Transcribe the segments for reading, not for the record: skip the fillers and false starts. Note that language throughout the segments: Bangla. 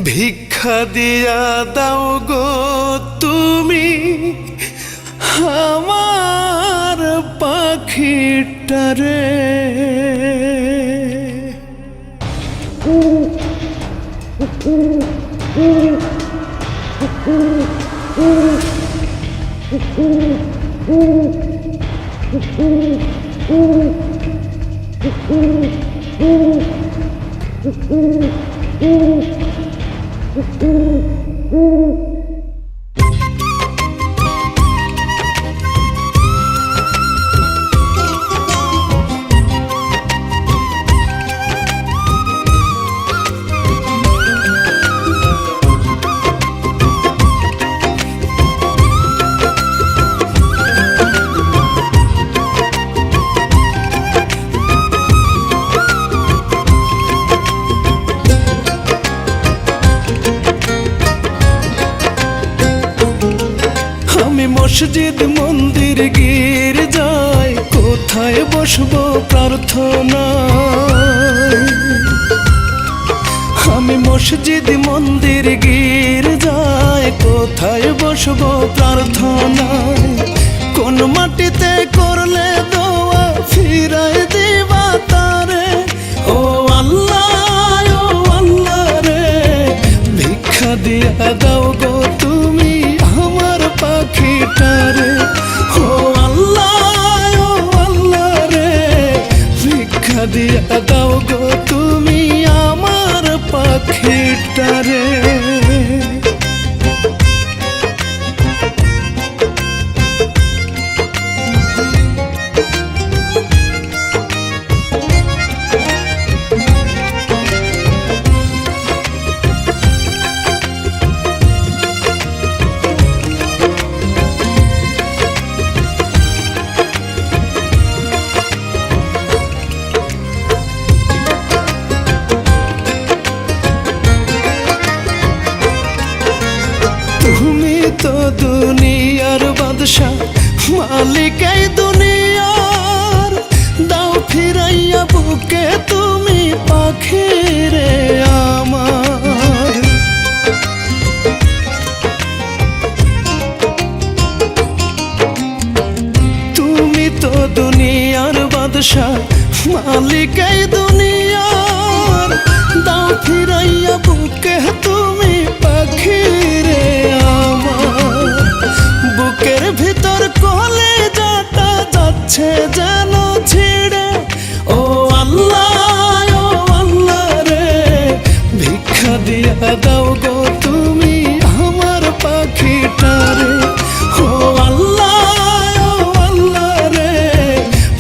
ভিক্ষা দিয়া দাও গো তুমি আমার পাখিটারে। মসজিদ মন্দির গির্জায় কোথায় বসবো প্রার্থনায়। আমি মসজিদ মন্দির গির্জায় কোথায় বসবো প্রার্থনায়। কোন মাটিতে করলে দোয়া ফিরায় দিবা তারে। ও আল্লাহ রে, ভিক্ষা দিয়া দাও গো তুমি আমার পাখিটারে। ও আল্লাহ রে, ভিক্ষা দিয়া দাও গো তুমি আমার পাখিটারে। তুমি তো দুনিয়ার বাদশা, মালিক এই দুনিয়ার। দাও ফিরাইয়া বুকে তুমি পাখিরে আমার। তুমি তো দুনিয়ার বাদশা, মালিক এই দুনিয়ার। দাও ফিরাইয়া বুকে তুমি পাখিরে আমার। বুকের ভিতর কলেজাটা যাচ্ছে যেন ছিড়ে। ও আল্লাহ রে, ভিক্ষা দিয়া দাও গো তুমি আমার পাখিটারে। ও আল্লাহ রে,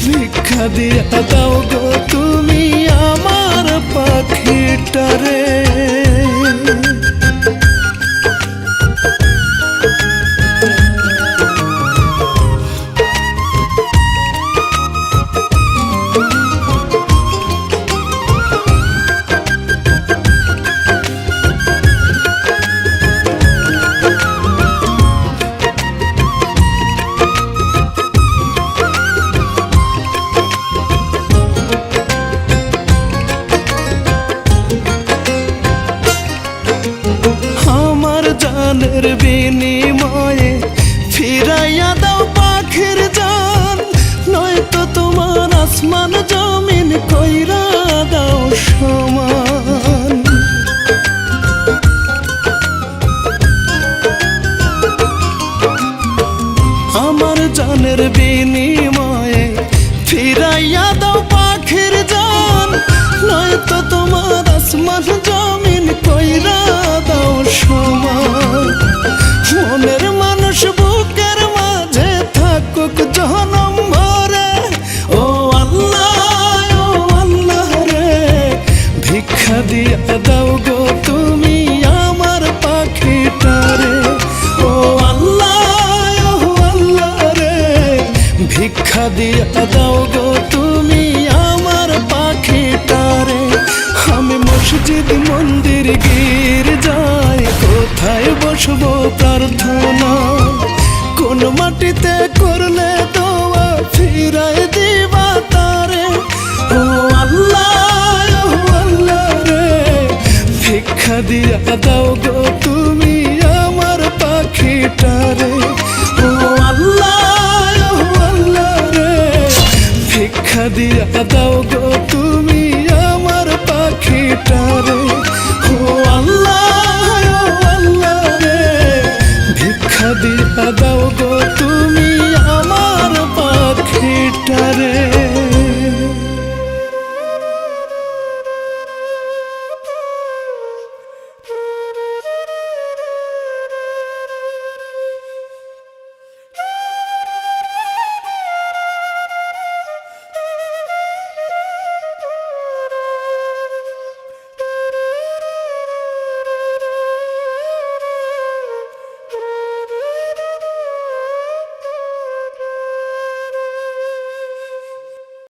ভিক্ষা দিয়া দাও গো তুমি আমার পাখিটারে। জানের বিনিময়ে ফিরাইয়া দাও পাখির জান। নয়তো তোমার আসমান জমিন কইরা দাও সমান। আমার জানের বিনিময়ে ফিরাইয়া দাও পাখির জান। নয়তো তোমার আসমান জমিন কইরা দাও সমান। মনের মানুষ বুকের মাঝে থাকুক জনম ভরে। ও আল্লাহ রে, ভিক্ষা দিয়া দাও গো তুমি আমার পাখিটারে। দিয়া দাও গো তুমি আমার পাখিটারে। আমি মসজিদ মন্দির গির্জায় কোথায় বসবো প্রার্থনা, কোন মাটিতে করলে দোয়া ফিরাই দিবা তারে। ও আল্লাহ রে, ভিক্ষা দিয়া দাও গো তুমি